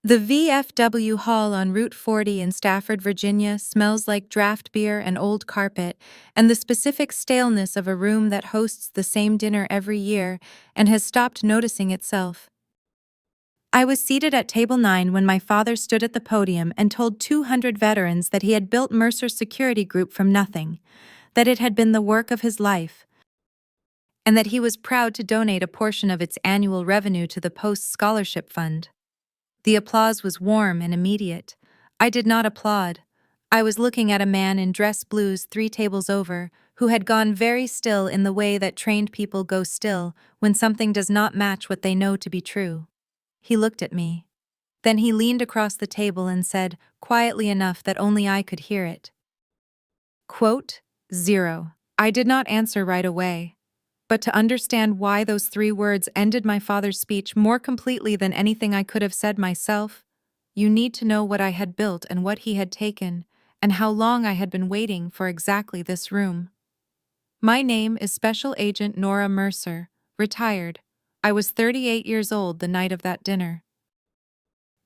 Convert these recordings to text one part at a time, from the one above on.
The VFW Hall on Route 40 in Stafford, Virginia smells like draft beer and old carpet, and the specific staleness of a room that hosts the same dinner every year and has stopped noticing itself. I was seated at table 9 when my father stood at the podium and told 200 veterans that he had built Mercer's security group from nothing, that it had been the work of his life, and that he was proud to donate a portion of its annual revenue to the Post Scholarship Fund. The applause was warm and immediate. I did not applaud. I was looking at a man in dress blues 3 tables over, who had gone very still in the way that trained people go still when something does not match what they know to be true. He looked at me. Then he leaned across the table and said, quietly enough that only I could hear it. Quote, 0. I did not answer right away. But to understand why those 3 words ended my father's speech more completely than anything I could have said myself, you need to know what I had built and what he had taken, and how long I had been waiting for exactly this room. My name is Special Agent Nora Mercer, retired. I was 38 years old the night of that dinner.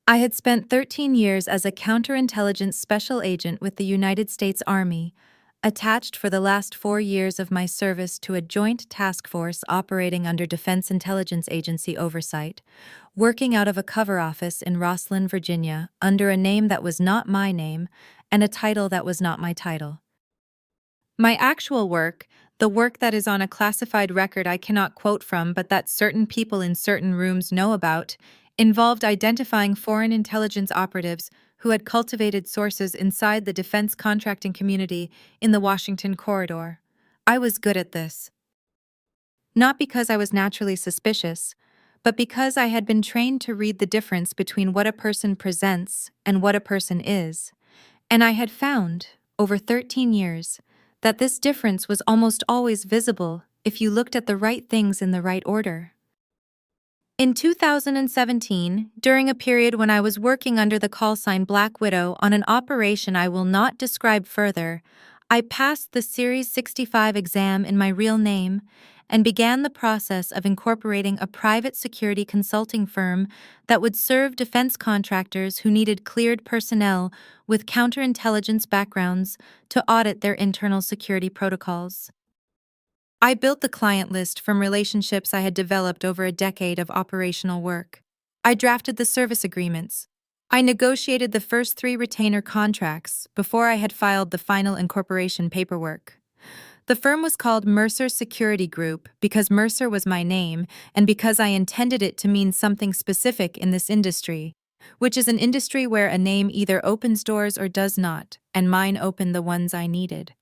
I had spent 13 years as a counterintelligence special agent with the United States Army, attached for the last 4 years of my service to a joint task force operating under Defense Intelligence Agency oversight, working out of a cover office in Rosslyn, Virginia, under a name that was not my name and a title that was not my title. My actual work, the work that is on a classified record I cannot quote from but that certain people in certain rooms know about, involved identifying foreign intelligence operatives who had cultivated sources inside the defense contracting community in the Washington corridor. I was good at this. Not because I was naturally suspicious, but because I had been trained to read the difference between what a person presents and what a person is, and I had found, over 13 years, that this difference was almost always visible if you looked at the right things in the right order. In 2017, during a period when I was working under the call sign Black Widow on an operation I will not describe further, I passed the Series 65 exam in my real name and began the process of incorporating a private security consulting firm that would serve defense contractors who needed cleared personnel with counterintelligence backgrounds to audit their internal security protocols. I built the client list from relationships I had developed over a decade of operational work. I drafted the service agreements. I negotiated the first 3 retainer contracts before I had filed the final incorporation paperwork. The firm was called Mercer Security Group because Mercer was my name and because I intended it to mean something specific in this industry, which is an industry where a name either opens doors or does not, and mine opened the ones I needed.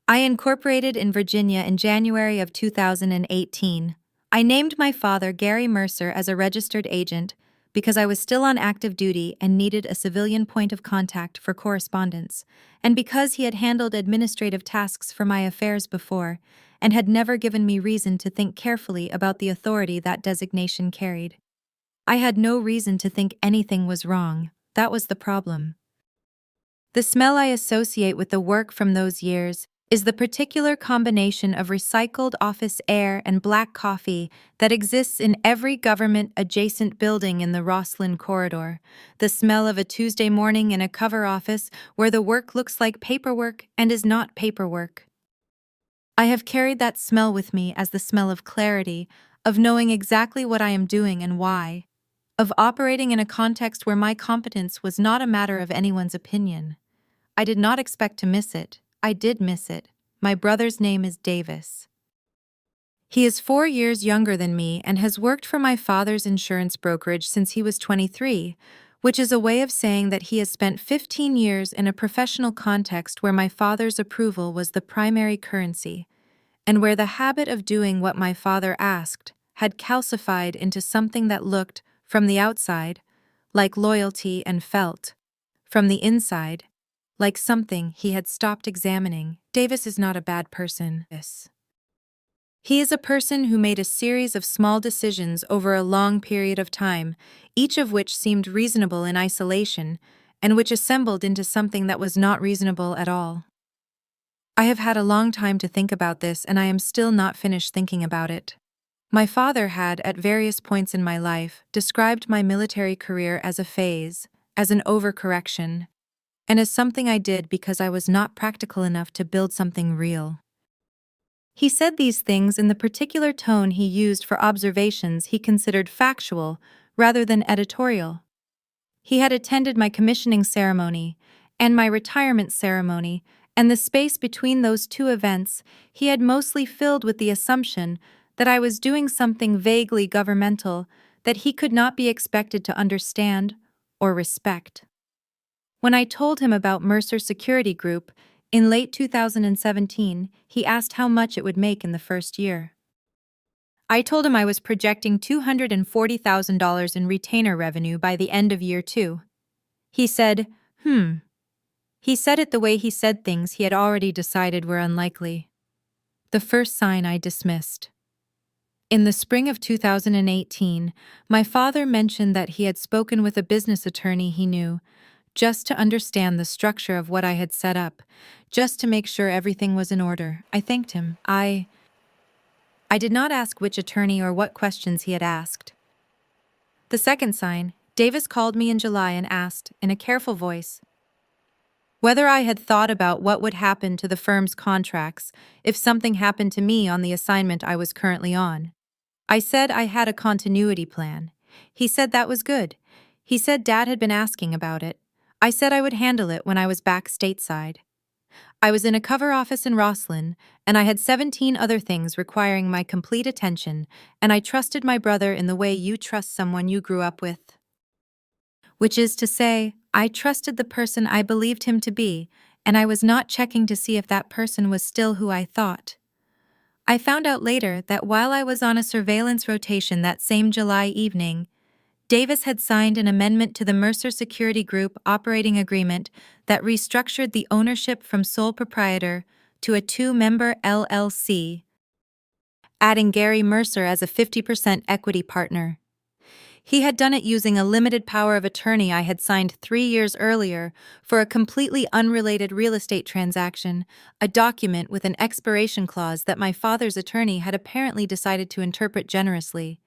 I incorporated in Virginia in January of 2018. I named my father Gary Mercer as a registered agent because I was still on active duty and needed a civilian point of contact for correspondence, and because he had handled administrative tasks for my affairs before and had never given me reason to think carefully about the authority that designation carried. I had no reason to think anything was wrong. That was the problem. The smell I associate with the work from those years is the particular combination of recycled office air and black coffee that exists in every government-adjacent building in the Rosslyn corridor, the smell of a Tuesday morning in a cover office where the work looks like paperwork and is not paperwork. I have carried that smell with me as the smell of clarity, of knowing exactly what I am doing and why, of operating in a context where my competence was not a matter of anyone's opinion. I did not expect to miss it. I did miss it. My brother's name is Davis. He is 4 years younger than me and has worked for my father's insurance brokerage since he was 23, which is a way of saying that he has spent 15 years in a professional context where my father's approval was the primary currency, and where the habit of doing what my father asked had calcified into something that looked, from the outside, like loyalty and felt, from the inside, like something he had stopped examining. Davis is not a bad person. He is a person who made a series of small decisions over a long period of time, each of which seemed reasonable in isolation, and which assembled into something that was not reasonable at all. I have had a long time to think about this, and I am still not finished thinking about it. My father had, at various points in my life, described my military career as a phase, as an overcorrection, and as something I did because I was not practical enough to build something real. He said these things in the particular tone he used for observations he considered factual rather than editorial. He had attended my commissioning ceremony and my retirement ceremony, and the space between those two events he had mostly filled with the assumption that I was doing something vaguely governmental that he could not be expected to understand or respect. When I told him about Mercer Security Group in late 2017, he asked how much it would make in the first year. I told him I was projecting $240,000 in retainer revenue by the end of year 2. He said, He said it the way he said things he had already decided were unlikely. The first sign I dismissed. In the spring of 2018, my father mentioned that he had spoken with a business attorney he knew, just to understand the structure of what I had set up, just to make sure everything was in order. I thanked him. I did not ask which attorney or what questions he had asked. The second sign, Davis called me in July and asked, in a careful voice, whether I had thought about what would happen to the firm's contracts if something happened to me on the assignment I was currently on. I said I had a continuity plan. He said that was good. He said Dad had been asking about it. I said I would handle it when I was back stateside. I was in a cover office in Rosslyn, and I had 17 other things requiring my complete attention, and I trusted my brother in the way you trust someone you grew up with. Which is to say, I trusted the person I believed him to be, and I was not checking to see if that person was still who I thought. I found out later that while I was on a surveillance rotation that same July evening, Davis had signed an amendment to the Mercer Security Group operating agreement that restructured the ownership from sole proprietor to a 2-member LLC, adding Gary Mercer as a 50% equity partner. He had done it using a limited power of attorney I had signed 3 years earlier for a completely unrelated real estate transaction, a document with an expiration clause that my father's attorney had apparently decided to interpret generously.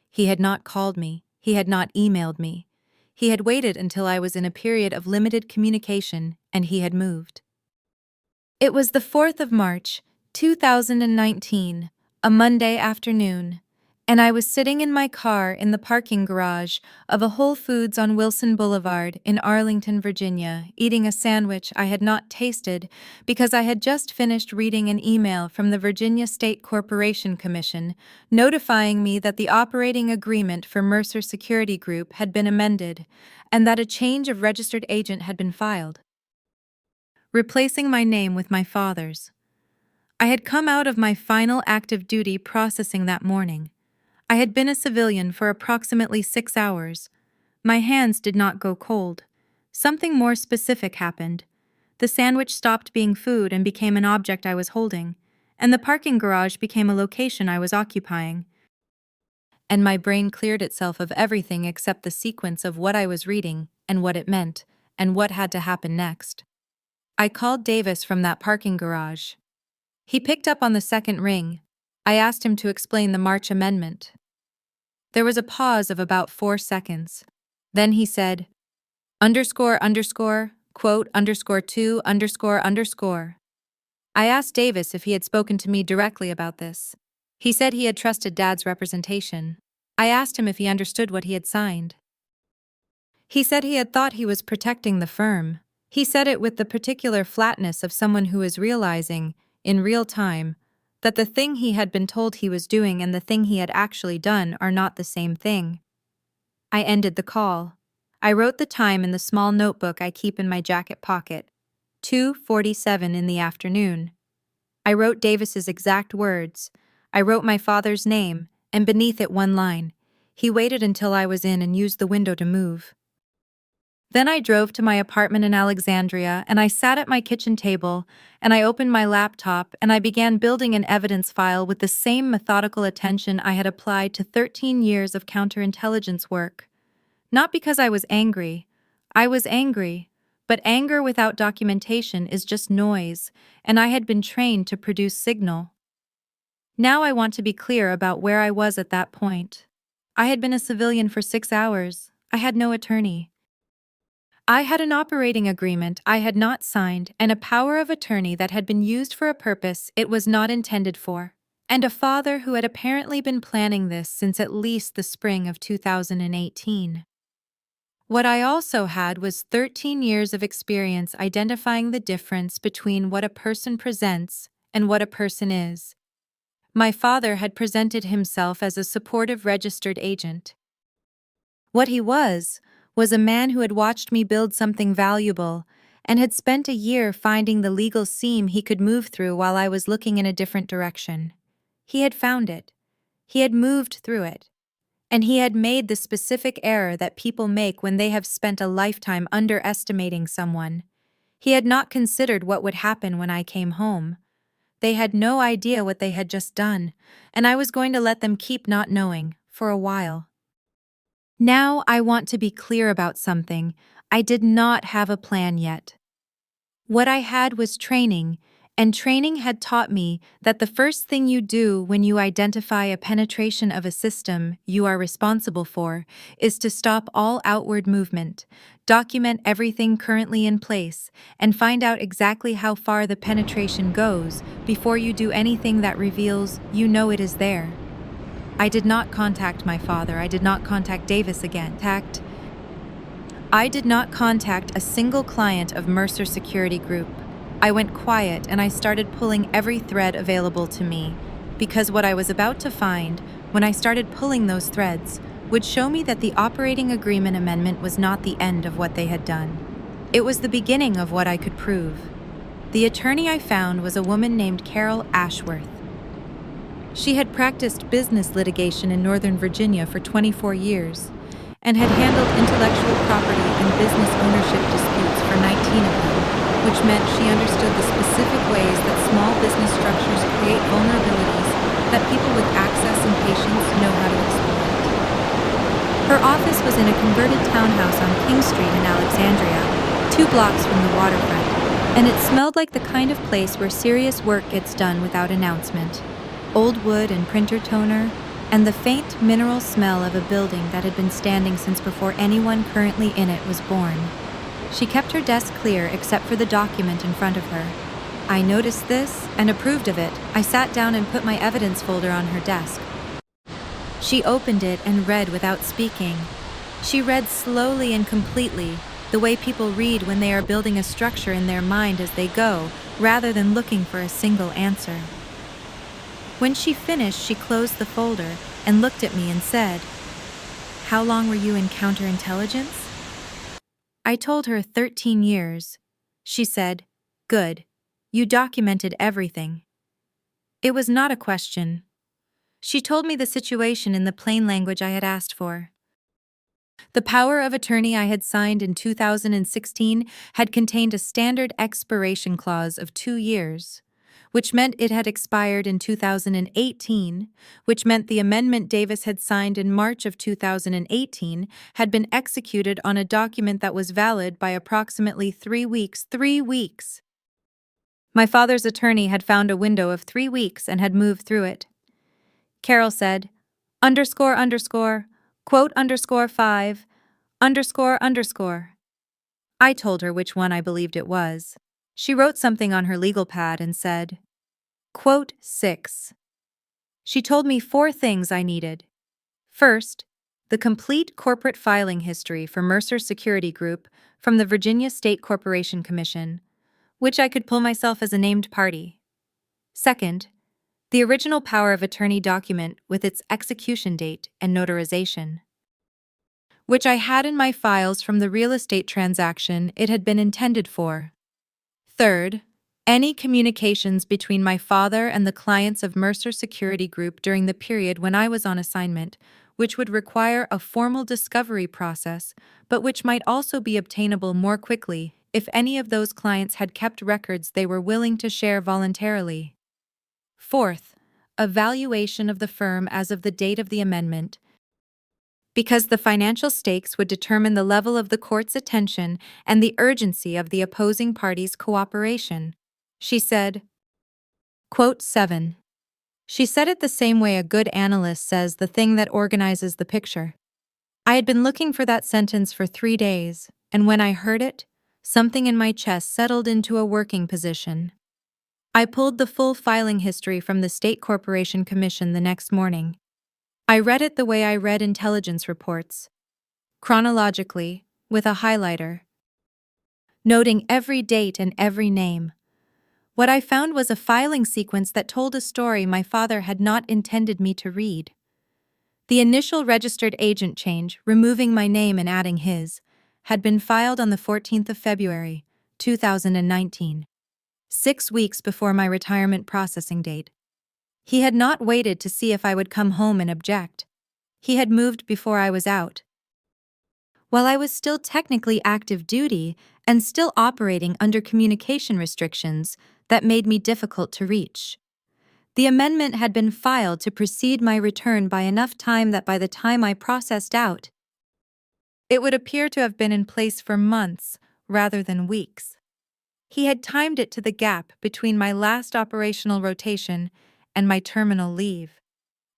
He had not called me. He had not emailed me. He had waited until I was in a period of limited communication, and he had moved. It was the 4th of March, 2019, a Monday afternoon, and I was sitting in my car in the parking garage of a Whole Foods on Wilson Boulevard in Arlington, Virginia, eating a sandwich I had not tasted because I had just finished reading an email from the Virginia State Corporation Commission notifying me that the operating agreement for Mercer Security Group had been amended and that a change of registered agent had been filed, replacing my name with my father's. I had come out of my final active duty processing that morning. I had been a civilian for approximately 6 hours. My hands did not go cold. Something more specific happened. The sandwich stopped being food and became an object I was holding, and the parking garage became a location I was occupying. And my brain cleared itself of everything except the sequence of what I was reading and what it meant and what had to happen next. I called Davis from that parking garage. He picked up on the second ring. I asked him to explain the March amendment. There was a pause of about 4 seconds. Then he said, quote, _2, ___. I asked Davis if he had spoken to me directly about this. He said he had trusted Dad's representation. I asked him if he understood what he had signed. He said he had thought he was protecting the firm. He said it with the particular flatness of someone who is realizing, in real time, that the thing he had been told he was doing and the thing he had actually done are not the same thing. I ended the call. I wrote the time in the small notebook I keep in my jacket pocket, 2:47 in the afternoon. I wrote Davis's exact words. I wrote my father's name, and beneath it one line. He waited until I was in and used the window to move. Then I drove to my apartment in Alexandria, and I sat at my kitchen table, and I opened my laptop, and I began building an evidence file with the same methodical attention I had applied to 13 years of counterintelligence work. Not because I was angry. I was angry, but anger without documentation is just noise, and I had been trained to produce signal. Now I want to be clear about where I was at that point. I had been a civilian for 6 hours. I had no attorney. I had an operating agreement I had not signed and a power of attorney that had been used for a purpose it was not intended for, and a father who had apparently been planning this since at least the spring of 2018. What I also had was 13 years of experience identifying the difference between what a person presents and what a person is. My father had presented himself as a supportive registered agent. What he was a man who had watched me build something valuable and had spent a year finding the legal seam he could move through while I was looking in a different direction. He had found it. He had moved through it. And he had made the specific error that people make when they have spent a lifetime underestimating someone. He had not considered what would happen when I came home. They had no idea what they had just done, and I was going to let them keep not knowing, for a while. Now I want to be clear about something. I did not have a plan yet. What I had was training, and training had taught me that the first thing you do when you identify a penetration of a system you are responsible for is to stop all outward movement, document everything currently in place, and find out exactly how far the penetration goes before you do anything that reveals you know it is there. I did not contact my father. I did not contact Davis again. I did not contact a single client of Mercer Security Group. I went quiet and I started pulling every thread available to me, because what I was about to find, when I started pulling those threads, would show me that the operating agreement amendment was not the end of what they had done. It was the beginning of what I could prove. The attorney I found was a woman named Carol Ashworth. She had practiced business litigation in Northern Virginia for 24 years and had handled intellectual property and business ownership disputes for 19 of them, which meant she understood the specific ways that small business structures create vulnerabilities that people with access and patience know how to exploit. Her office was in a converted townhouse on King Street in Alexandria, 2 blocks from the waterfront, and it smelled like the kind of place where serious work gets done without announcement. Old wood and printer toner, and the faint mineral smell of a building that had been standing since before anyone currently in it was born. She kept her desk clear except for the document in front of her. I noticed this and approved of it. I sat down and put my evidence folder on her desk. She opened it and read without speaking. She read slowly and completely, the way people read when they are building a structure in their mind as they go, rather than looking for a single answer. When she finished, she closed the folder and looked at me and said, "How long were you in counterintelligence?" I told her 13 years. She said, "Good. You documented everything." It was not a question. She told me the situation in the plain language I had asked for. The power of attorney I had signed in 2016 had contained a standard expiration clause of 2 years, which meant it had expired in 2018, which meant the amendment Davis had signed in March of 2018 had been executed on a document that was valid by approximately 3 weeks. 3 weeks! My father's attorney had found a window of 3 weeks and had moved through it. Carol said, __, quote _5, __. I told her which one I believed it was. She wrote something on her legal pad and said, quote 6. She told me 4 things I needed. First, the complete corporate filing history for Mercer Security Group from the Virginia State Corporation Commission, which I could pull myself as a named party. Second, the original power of attorney document with its execution date and notarization, which I had in my files from the real estate transaction it had been intended for. Third, any communications between my father and the clients of Mercer Security Group during the period when I was on assignment, which would require a formal discovery process, but which might also be obtainable more quickly if any of those clients had kept records they were willing to share voluntarily. Fourth, a valuation of the firm as of the date of the amendment, because the financial stakes would determine the level of the court's attention and the urgency of the opposing party's cooperation. She said, quote 7. She said it the same way a good analyst says the thing that organizes the picture. I had been looking for that sentence for 3 days, and when I heard it, something in my chest settled into a working position. I pulled the full filing history from the State Corporation Commission the next morning. I read it the way I read intelligence reports, chronologically, with a highlighter, noting every date and every name. What I found was a filing sequence that told a story my father had not intended me to read. The initial registered agent change, removing my name and adding his, had been filed on the 14th of February, 2019, 6 weeks before my retirement processing date. He had not waited to see if I would come home and object. He had moved before I was out. While I was still technically active duty and still operating under communication restrictions that made me difficult to reach. The amendment had been filed to precede my return by enough time that by the time I processed out, it would appear to have been in place for months rather than weeks. He had timed it to the gap between my last operational rotation and my terminal leave.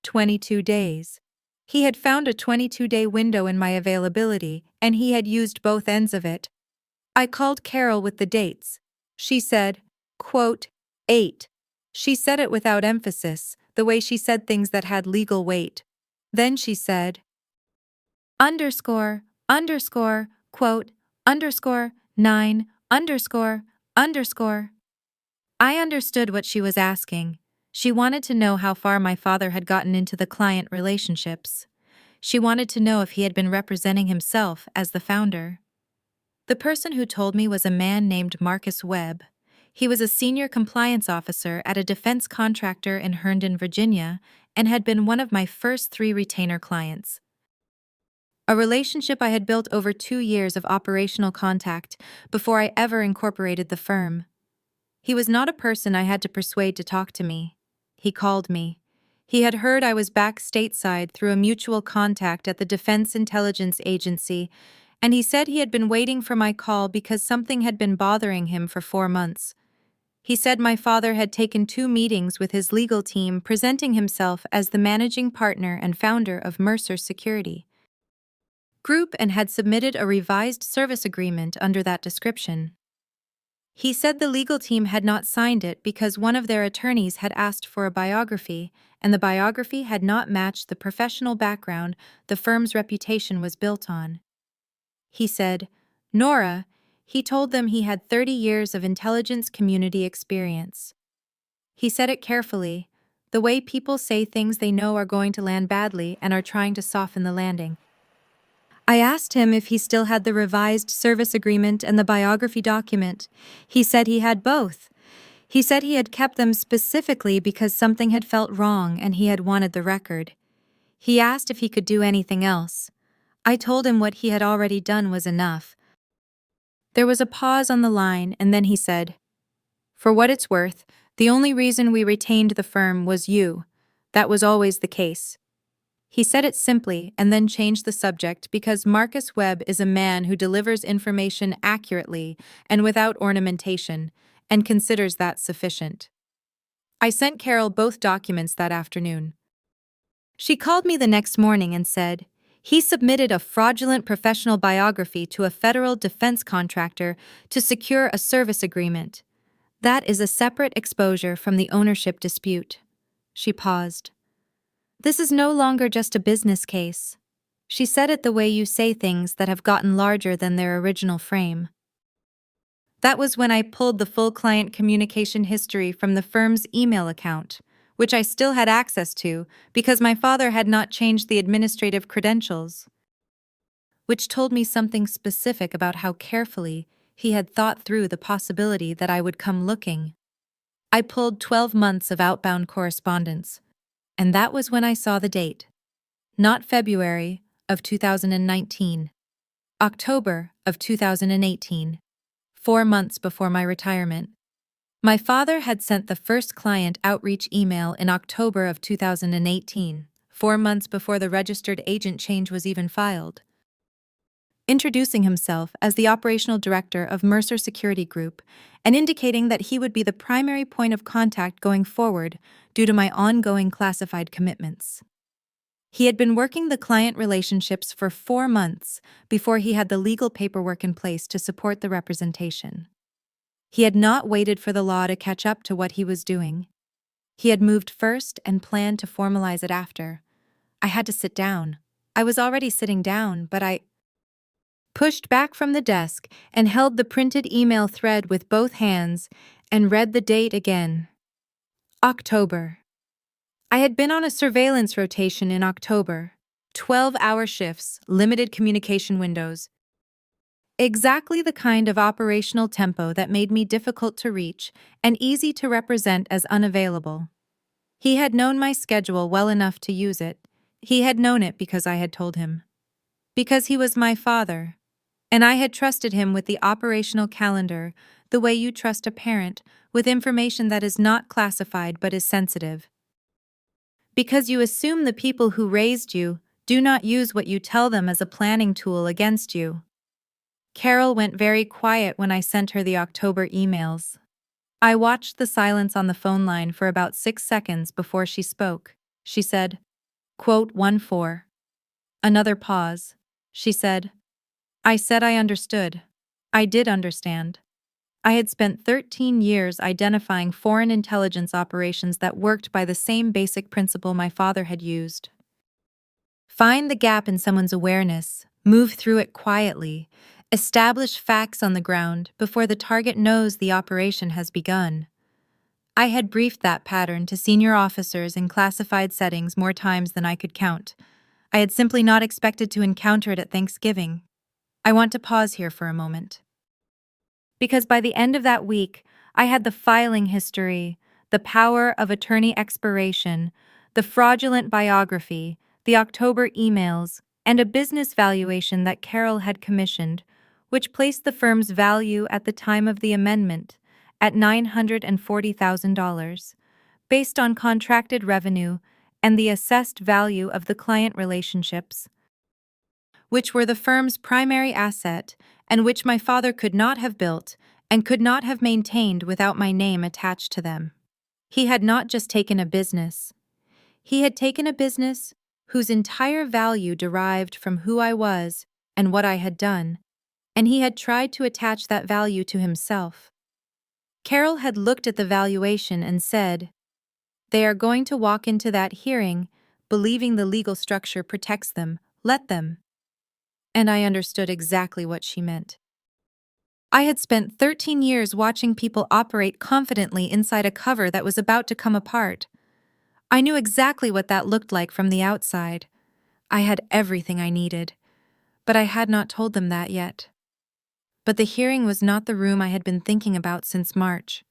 22 days. He had found a 22-day window in my availability, and he had used both ends of it. I called Carol with the dates. She said, quote, 8. She said it without emphasis, the way she said things that had legal weight. Then she said, underscore, underscore, quote, underscore, 9, underscore, underscore. I understood what she was asking. She wanted to know how far my father had gotten into the client relationships. She wanted to know if he had been representing himself as the founder. The person who told me was a man named Marcus Webb. He was a senior compliance officer at a defense contractor in Herndon, Virginia, and had been one of my first 3 retainer clients. A relationship I had built over 2 years of operational contact before I ever incorporated the firm. He was not a person I had to persuade to talk to me. He called me. He had heard I was back stateside through a mutual contact at the Defense Intelligence Agency, and he said he had been waiting for my call because something had been bothering him for 4 months. He said my father had taken 2 meetings with his legal team presenting himself as the managing partner and founder of Mercer Security Group and had submitted a revised service agreement under that description. He said the legal team had not signed it because one of their attorneys had asked for a biography, and the biography had not matched the professional background the firm's reputation was built on. He said, Nora, he told them he had 30 years of intelligence community experience. He said it carefully, the way people say things they know are going to land badly and are trying to soften the landing. I asked him if he still had the revised service agreement and the biography document. He said he had both. He said he had kept them specifically because something had felt wrong and he had wanted the record. He asked if he could do anything else. I told him what he had already done was enough. There was a pause on the line, and then he said, for what it's worth, the only reason we retained the firm was you. That was always the case. He said it simply and then changed the subject because Marcus Webb is a man who delivers information accurately and without ornamentation, and considers that sufficient. I sent Carol both documents that afternoon. She called me the next morning and said, he submitted a fraudulent professional biography to a federal defense contractor to secure a service agreement. That is a separate exposure from the ownership dispute. She paused. This is no longer just a business case. She said it the way you say things that have gotten larger than their original frame. That was when I pulled the full client communication history from the firm's email account, which I still had access to because my father had not changed the administrative credentials, which told me something specific about how carefully he had thought through the possibility that I would come looking. I pulled 12 months of outbound correspondence, and that was when I saw the date. Not February of 2019, October of 2018, 4 months before my retirement. My father had sent the first client outreach email in October of 2018, 4 months before the registered agent change was even filed. introducing himself as the operational director of Mercer Security Group and indicating that he would be the primary point of contact going forward due to my ongoing classified commitments. He had been working the client relationships for 4 months before he had the legal paperwork in place to support the representation. He had not waited for the law to catch up to what he was doing. He had moved first and planned to formalize it after. I had to sit down. I was already sitting down, but I pushed back from the desk and held the printed email thread with both hands and read the date again. October. I had been on a surveillance rotation in October. 12-hour shifts, limited communication windows. Exactly the kind of operational tempo that made me difficult to reach and easy to represent as unavailable. He had known my schedule well enough to use it. He had known it because I had told him. Because he was my father. And I had trusted him with the operational calendar, the way you trust a parent, with information that is not classified but is sensitive. Because you assume the people who raised you do not use what you tell them as a planning tool against you. Carol went very quiet when I sent her the October emails. I watched the silence on the phone line for about 6 seconds before she spoke. She said, quote 14. Another pause. She said, I said I understood. I did understand. I had spent 13 years identifying foreign intelligence operations that worked by the same basic principle my father had used. Find the gap in someone's awareness, move through it quietly, establish facts on the ground before the target knows the operation has begun. I had briefed that pattern to senior officers in classified settings more times than I could count. I had simply not expected to encounter it at Thanksgiving. I want to pause here for a moment. Because by the end of that week, I had the filing history, the power of attorney expiration, the fraudulent biography, the October emails, and a business valuation that Carol had commissioned, which placed the firm's value at the time of the amendment at $940,000, based on contracted revenue and the assessed value of the client relationships, which were the firm's primary asset and which my father could not have built and could not have maintained without my name attached to them. He had not just taken a business. He had taken a business whose entire value derived from who I was and what I had done, and he had tried to attach that value to himself. Carol had looked at the valuation and said, "They are going to walk into that hearing, believing the legal structure protects them. Let them." And I understood exactly what she meant. I had spent 13 years watching people operate confidently inside a cover that was about to come apart. I knew exactly what that looked like from the outside. I had everything I needed, but I had not told them that yet. But the hearing was not the room I had been thinking about since March.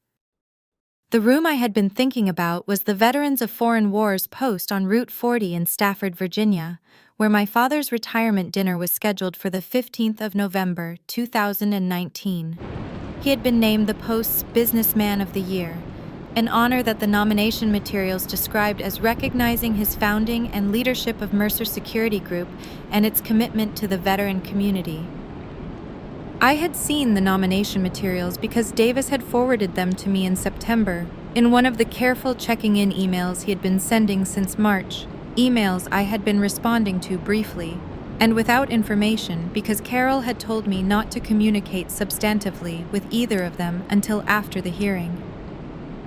The room I had been thinking about was the Veterans of Foreign Wars post on Route 40 in Stafford, Virginia, where my father's retirement dinner was scheduled for the 15th of November, 2019. He had been named the post's Businessman of the Year, an honor that the nomination materials described as recognizing his founding and leadership of Mercer Security Group and its commitment to the veteran community. I had seen the nomination materials because Davis had forwarded them to me in September, in one of the careful checking-in emails he had been sending since March, emails I had been responding to briefly, and without information because Carol had told me not to communicate substantively with either of them until after the hearing.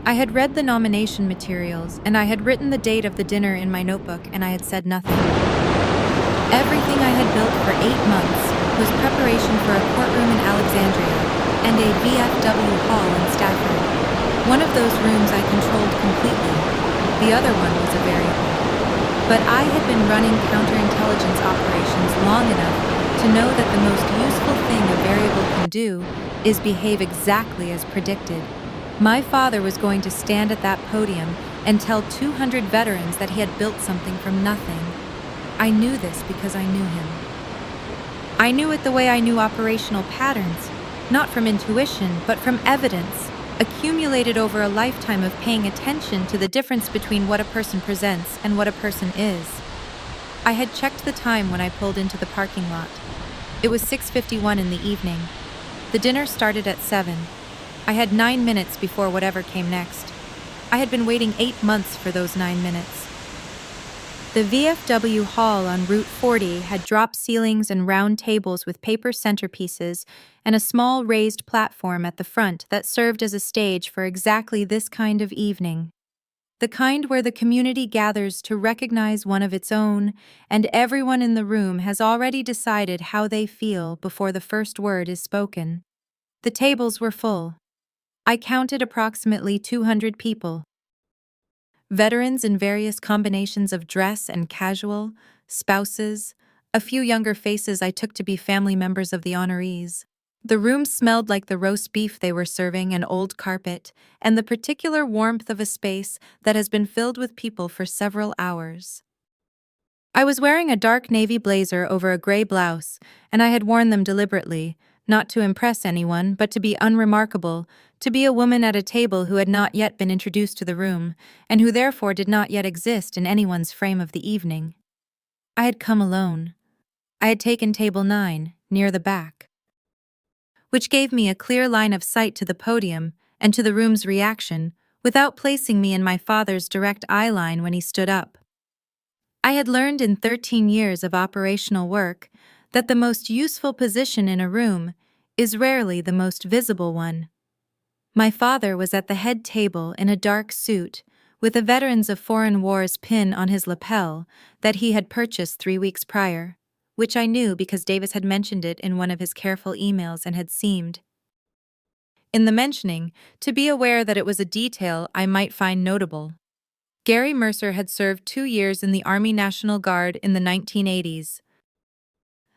I had read the nomination materials, and I had written the date of the dinner in my notebook, and I had said nothing. Everything I had built for 8 months was preparation for a courtroom in Alexandria and a VFW hall in Stafford. One of those rooms I controlled completely. The other one was a variable. But I had been running counterintelligence operations long enough to know that the most useful thing a variable can do is behave exactly as predicted. My father was going to stand at that podium and tell 200 veterans that he had built something from nothing. I knew this because I knew him. I knew it the way I knew operational patterns, not from intuition, but from evidence, accumulated over a lifetime of paying attention to the difference between what a person presents and what a person is. I had checked the time when I pulled into the parking lot. It was 6:51 in the evening. The dinner started at 7. I had 9 minutes before whatever came next. I had been waiting 8 months for those 9 minutes. The VFW hall on Route 40 had drop ceilings and round tables with paper centerpieces and a small raised platform at the front that served as a stage for exactly this kind of evening. The kind where the community gathers to recognize one of its own, and everyone in the room has already decided how they feel before the first word is spoken. The tables were full. I counted approximately 200 people. Veterans in various combinations of dress and casual, spouses, a few younger faces I took to be family members of the honorees. The room smelled like the roast beef they were serving and old carpet, and the particular warmth of a space that has been filled with people for several hours. I was wearing a dark navy blazer over a gray blouse, and I had worn them deliberately, not to impress anyone, but to be unremarkable, to be a woman at a table who had not yet been introduced to the room, and who therefore did not yet exist in anyone's frame of the evening. I had come alone. I had taken table 9, near the back, which gave me a clear line of sight to the podium and to the room's reaction, without placing me in my father's direct eye line when he stood up. I had learned in 13 years of operational work that the most useful position in a room is rarely the most visible one. My father was at the head table in a dark suit, with a Veterans of Foreign Wars pin on his lapel that he had purchased 3 weeks prior, which I knew because Davis had mentioned it in one of his careful emails and had seemed, in the mentioning, to be aware that it was a detail I might find notable. Gary Mercer had served 2 years in the Army National Guard in the 1980s,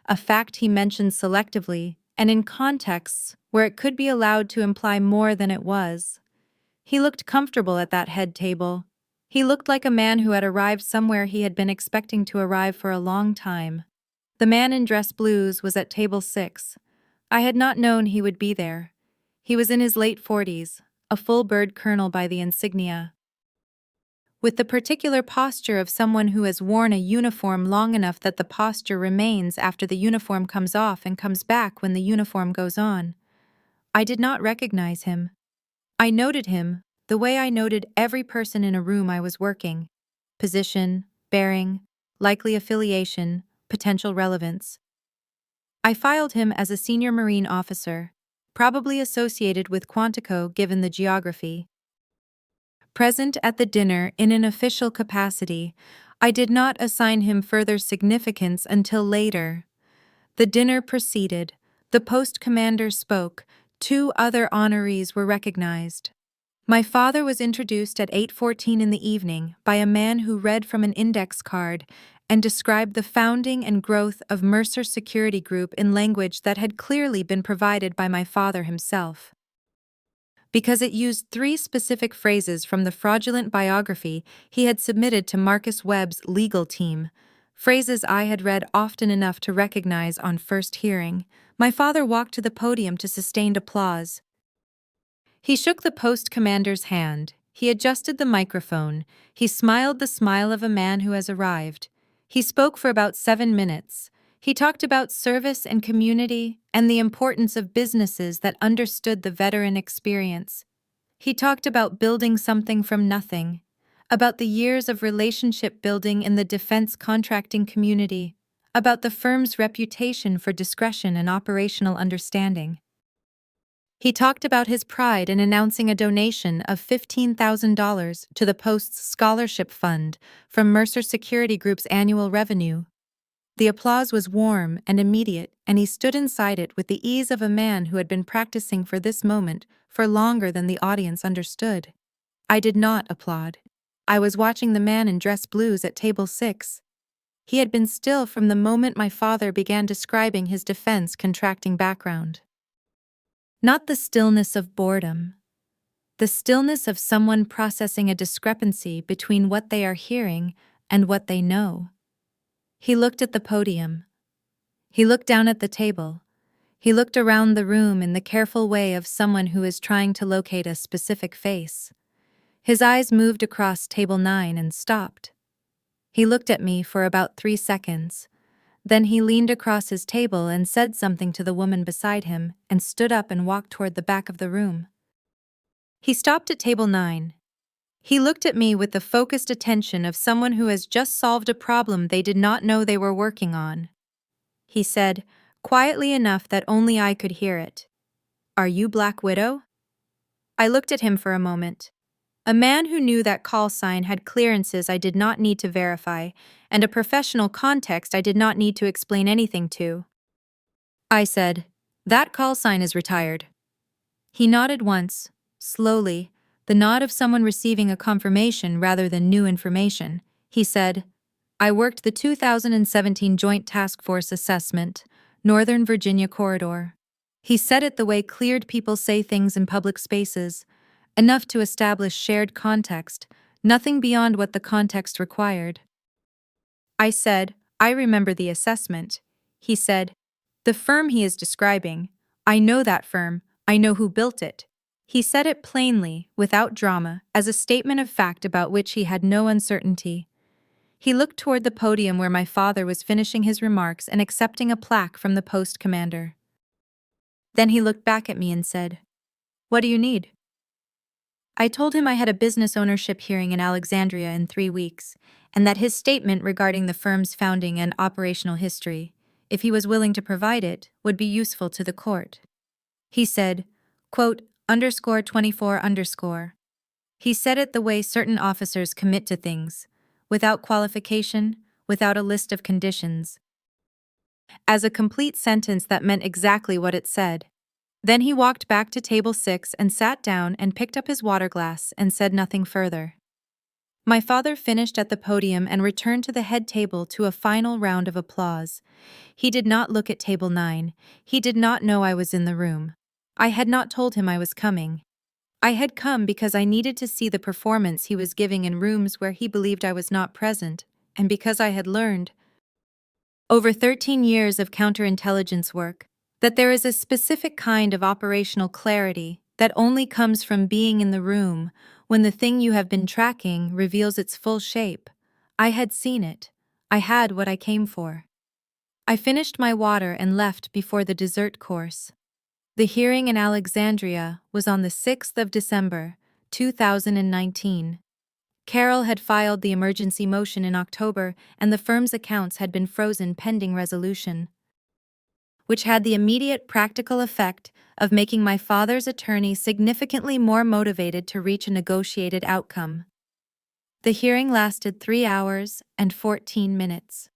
a fact he mentioned selectively and in contexts where it could be allowed to imply more than it was. He looked comfortable at that head table. He looked like a man who had arrived somewhere he had been expecting to arrive for a long time. The man in dress blues was at table 6. I had not known he would be there. He was in his late 40s, a full bird colonel by the insignia, with the particular posture of someone who has worn a uniform long enough that the posture remains after the uniform comes off and comes back when the uniform goes on. I did not recognize him. I noted him the way I noted every person in a room I was working: position, bearing, likely affiliation, potential relevance. I filed him as a senior Marine officer, probably associated with Quantico given the geography. Present at the dinner in an official capacity, I did not assign him further significance until later. The dinner proceeded, the post commander spoke, 2 other honorees were recognized. My father was introduced at 8:14 in the evening by a man who read from an index card and described the founding and growth of Mercer Security Group in language that had clearly been provided by my father himself, because it used 3 specific phrases from the fraudulent biography he had submitted to Marcus Webb's legal team, phrases I had read often enough to recognize on first hearing. My father walked to the podium to sustained applause. He shook the post commander's hand, he adjusted the microphone, he smiled the smile of a man who has arrived. He spoke for about 7 minutes. He talked about service and community and the importance of businesses that understood the veteran experience. He talked about building something from nothing, about the years of relationship building in the defense contracting community, about the firm's reputation for discretion and operational understanding. He talked about his pride in announcing a donation of $15,000 to the Post's scholarship fund from Mercer Security Group's annual revenue. The applause was warm and immediate, and he stood inside it with the ease of a man who had been practicing for this moment for longer than the audience understood. I did not applaud. I was watching the man in dress blues at table 6. He had been still from the moment my father began describing his defense contracting background. Not the stillness of boredom. The stillness of someone processing a discrepancy between what they are hearing and what they know. He looked at the podium. He looked down at the table. He looked around the room in the careful way of someone who is trying to locate a specific face. His eyes moved across table 9 and stopped. He looked at me for about 3 seconds. Then he leaned across his table and said something to the woman beside him and stood up and walked toward the back of the room. He stopped at table 9. He looked at me with the focused attention of someone who has just solved a problem they did not know they were working on. He said, quietly enough that only I could hear it, "Are you Black Widow?" I looked at him for a moment. A man who knew that call sign had clearances I did not need to verify, and a professional context I did not need to explain anything to. I said, "That call sign is retired." He nodded once, slowly, the nod of someone receiving a confirmation rather than new information. He said, "I worked the 2017 Joint Task Force Assessment, Northern Virginia Corridor." He said it the way cleared people say things in public spaces, enough to establish shared context, nothing beyond what the context required. I said, "I remember the assessment." He said, "The firm he is describing, I know that firm, I know who built it." He said it plainly, without drama, as a statement of fact about which he had no uncertainty. He looked toward the podium where my father was finishing his remarks and accepting a plaque from the post commander. Then he looked back at me and said, "What do you need?" I told him I had a business ownership hearing in Alexandria in 3 weeks, and that his statement regarding the firm's founding and operational history, if he was willing to provide it, would be useful to the court. He said, quote, _24_. He said it the way certain officers commit to things, without qualification, without a list of conditions. As a complete sentence that meant exactly what it said. Then he walked back to table 6 and sat down and picked up his water glass and said nothing further. My father finished at the podium and returned to the head table to a final round of applause. He did not look at table 9. He did not know I was in the room. I had not told him I was coming. I had come because I needed to see the performance he was giving in rooms where he believed I was not present, and because I had learned, over 13 years of counterintelligence work, that there is a specific kind of operational clarity that only comes from being in the room when the thing you have been tracking reveals its full shape. I had seen it. I had what I came for. I finished my water and left before the dessert course. The hearing in Alexandria was on the 6th of December, 2019. Carol had filed the emergency motion in October, and the firm's accounts had been frozen pending resolution, which had the immediate practical effect of making my father's attorney significantly more motivated to reach a negotiated outcome. The hearing lasted 3 hours and 14 minutes.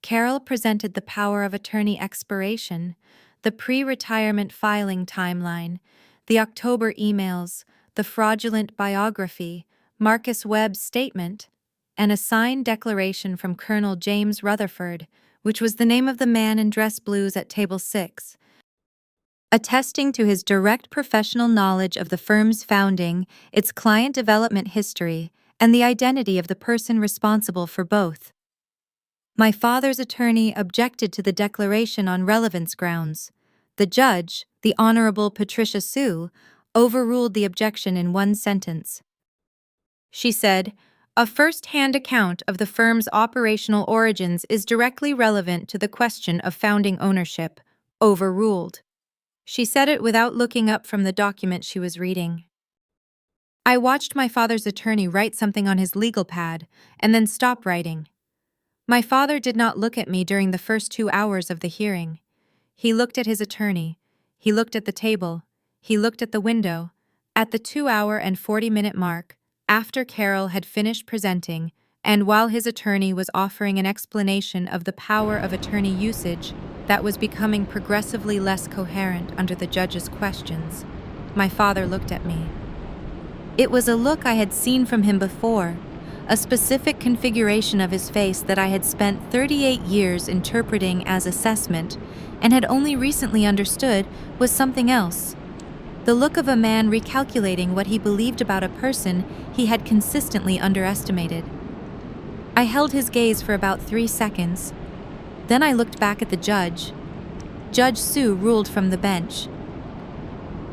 Carol presented the power of attorney expiration, the pre-retirement filing timeline, the October emails, the fraudulent biography, Marcus Webb's statement, and a signed declaration from Colonel James Rutherford, which was the name of the man in dress blues at table 6, attesting to his direct professional knowledge of the firm's founding, its client development history, and the identity of the person responsible for both. My father's attorney objected to the declaration on relevance grounds. The judge, the Honorable Patricia Sue, overruled the objection in one sentence. She said, "A first-hand account of the firm's operational origins is directly relevant to the question of founding ownership. Overruled." She said it without looking up from the document she was reading. I watched my father's attorney write something on his legal pad and then stop writing. My father did not look at me during the first 2 hours of the hearing. He looked at his attorney. He looked at the table. He looked at the window. At the 2-hour and 40-minute mark, after Carol had finished presenting, and while his attorney was offering an explanation of the power of attorney usage that was becoming progressively less coherent under the judge's questions, my father looked at me. It was a look I had seen from him before, a specific configuration of his face that I had spent 38 years interpreting as assessment and had only recently understood was something else. The look of a man recalculating what he believed about a person he had consistently underestimated. I held his gaze for about 3 seconds. Then I looked back at the judge. Judge Sue ruled from the bench.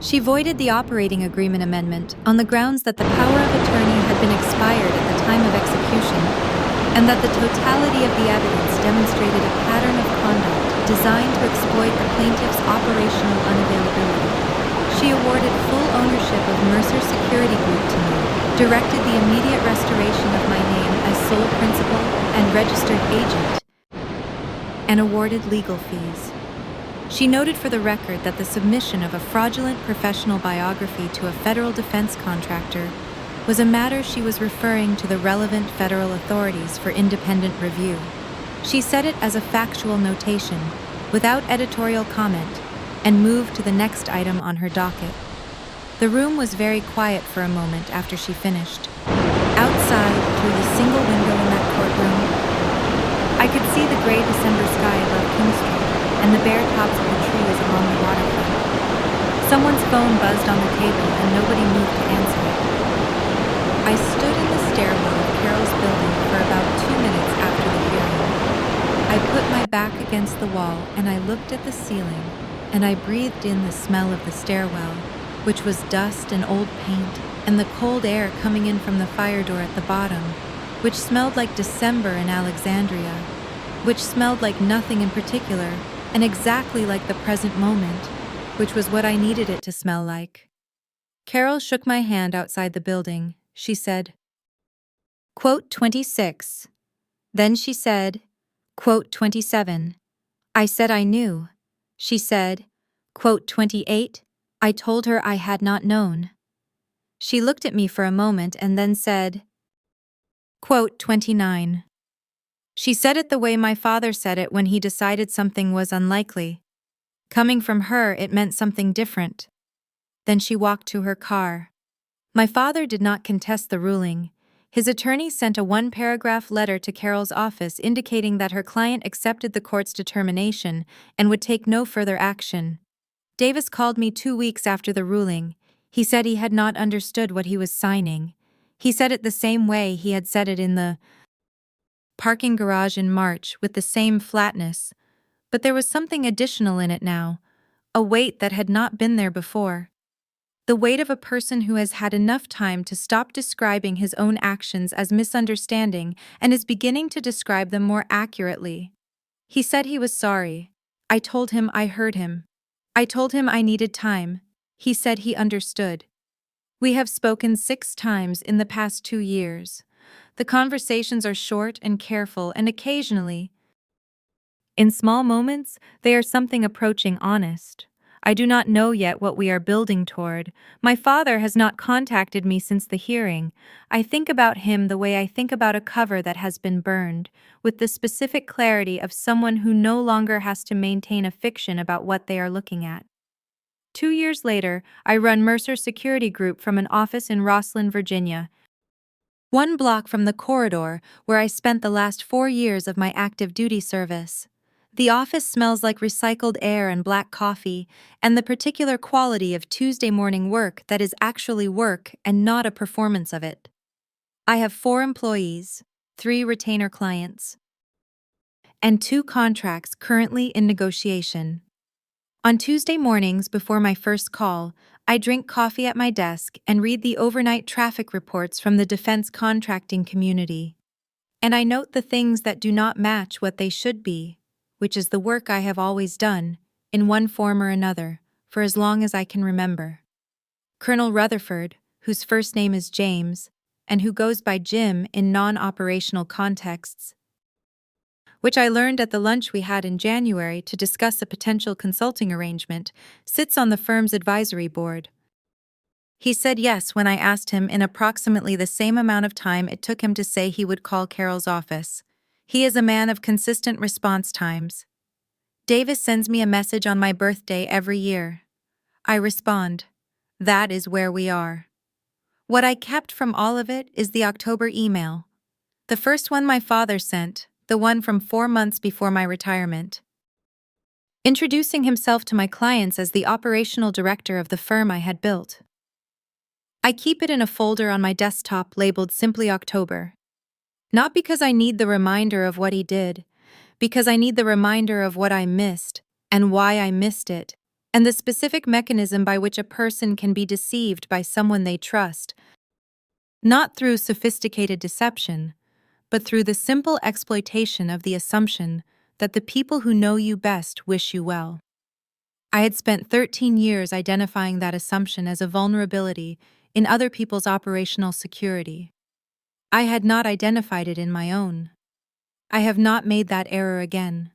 She voided the operating agreement amendment on the grounds that the power of attorney had been expired at the time of execution, and that the totality of the evidence demonstrated a pattern of conduct designed to exploit the plaintiff's operational unavailability. She awarded full ownership of Mercer Security Group to me, directed the immediate restoration of my name as sole principal and registered agent, and awarded legal fees. She noted for the record that the submission of a fraudulent professional biography to a federal defense contractor was a matter she was referring to the relevant federal authorities for independent review. She said it as a factual notation, without editorial comment, and moved to the next item on her docket. The room was very quiet for a moment after she finished. Outside, through the single window in that courtroom, I could see the gray December sky above King Street and the bare tops of the trees along the waterfront. Someone's phone buzzed on the table and nobody moved to answer it. I stood in the stairwell of Carol's building for about 2 minutes after the hearing. I put my back against the wall and I looked at the ceiling, and I breathed in the smell of the stairwell, which was dust and old paint, and the cold air coming in from the fire door at the bottom, which smelled like December in Alexandria, which smelled like nothing in particular, and exactly like the present moment, which was what I needed it to smell like. Carol shook my hand outside the building. She said, Quote 26. Then she said, Quote 27. I said I knew. She said, Quote 28. I told her I had not known. She looked at me for a moment and then said, Quote 29. She said it the way my father said it when he decided something was unlikely. Coming from her, it meant something different. Then she walked to her car. My father did not contest the ruling. His attorney sent a 1-paragraph letter to Carol's office indicating that her client accepted the court's determination and would take no further action. Davis called me 2 weeks after the ruling. He said he had not understood what he was signing. He said it the same way he had said it in the parking garage in March, with the same flatness. But there was something additional in it now, a weight that had not been there before. The weight of a person who has had enough time to stop describing his own actions as misunderstanding and is beginning to describe them more accurately. He said he was sorry. I told him I heard him. I told him I needed time. He said he understood. We have spoken 6 times in the past 2 years. The conversations are short and careful, and occasionally, in small moments, they are something approaching honest. I do not know yet what we are building toward. My father has not contacted me since the hearing. I think about him the way I think about a cover that has been burned, with the specific clarity of someone who no longer has to maintain a fiction about what they are looking at. 2 years later, I run Mercer Security Group from an office in Rosslyn, Virginia, 1 block from the corridor where I spent the last 4 years of my active duty service. The office smells like recycled air and black coffee, and the particular quality of Tuesday morning work that is actually work and not a performance of it. I have 4 employees, 3 retainer clients, and 2 contracts currently in negotiation. On Tuesday mornings before my first call, I drink coffee at my desk and read the overnight traffic reports from the defense contracting community. And I note the things that do not match what they should be, which is the work I have always done, in one form or another, for as long as I can remember. Colonel Rutherford, whose first name is James, and who goes by Jim in non-operational contexts, which I learned at the lunch we had in January to discuss a potential consulting arrangement, sits on the firm's advisory board. He said yes when I asked him in approximately the same amount of time it took him to say he would call Carol's office. He is a man of consistent response times. Davis sends me a message on my birthday every year. I respond. That is where we are. What I kept from all of it is the October email. The first one my father sent, the one from 4 months before my retirement, introducing himself to my clients as the operational director of the firm I had built. I keep it in a folder on my desktop labeled simply October. Not because I need the reminder of what he did, because I need the reminder of what I missed, and why I missed it, and the specific mechanism by which a person can be deceived by someone they trust, not through sophisticated deception, but through the simple exploitation of the assumption that the people who know you best wish you well. I had spent 13 years identifying that assumption as a vulnerability in other people's operational security. I had not identified it in my own. I have not made that error again.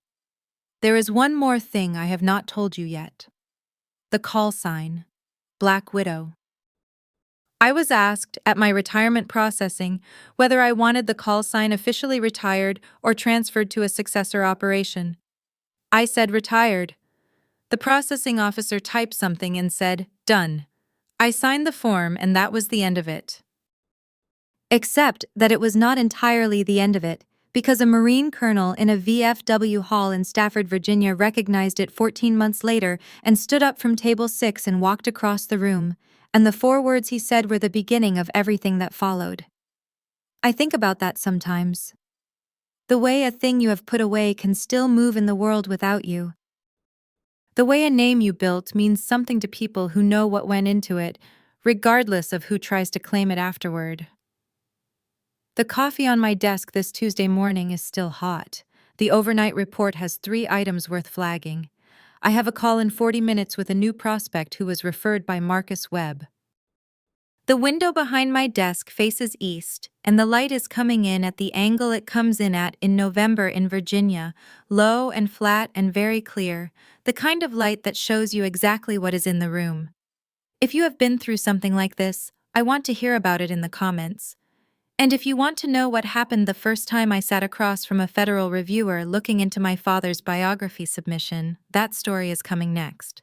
There is one more thing I have not told you yet. The call sign, Black Widow. I was asked at my retirement processing whether I wanted the call sign officially retired or transferred to a successor operation. I said retired. The processing officer typed something and said, "Done." I signed the form and that was the end of it. Except that it was not entirely the end of it, because a Marine colonel in a VFW hall in Stafford, Virginia recognized it 14 months later and stood up from table 6 and walked across the room, and the 4 words he said were the beginning of everything that followed. I think about that sometimes. The way a thing you have put away can still move in the world without you. The way a name you built means something to people who know what went into it, regardless of who tries to claim it afterward. The coffee on my desk this Tuesday morning is still hot. The overnight report has 3 items worth flagging. I have a call in 40 minutes with a new prospect who was referred by Marcus Webb. The window behind my desk faces east, and the light is coming in at the angle it comes in at in November in Virginia, low and flat and very clear, the kind of light that shows you exactly what is in the room. If you have been through something like this, I want to hear about it in the comments. And if you want to know what happened the first time I sat across from a federal reviewer looking into my father's biography submission, that story is coming next.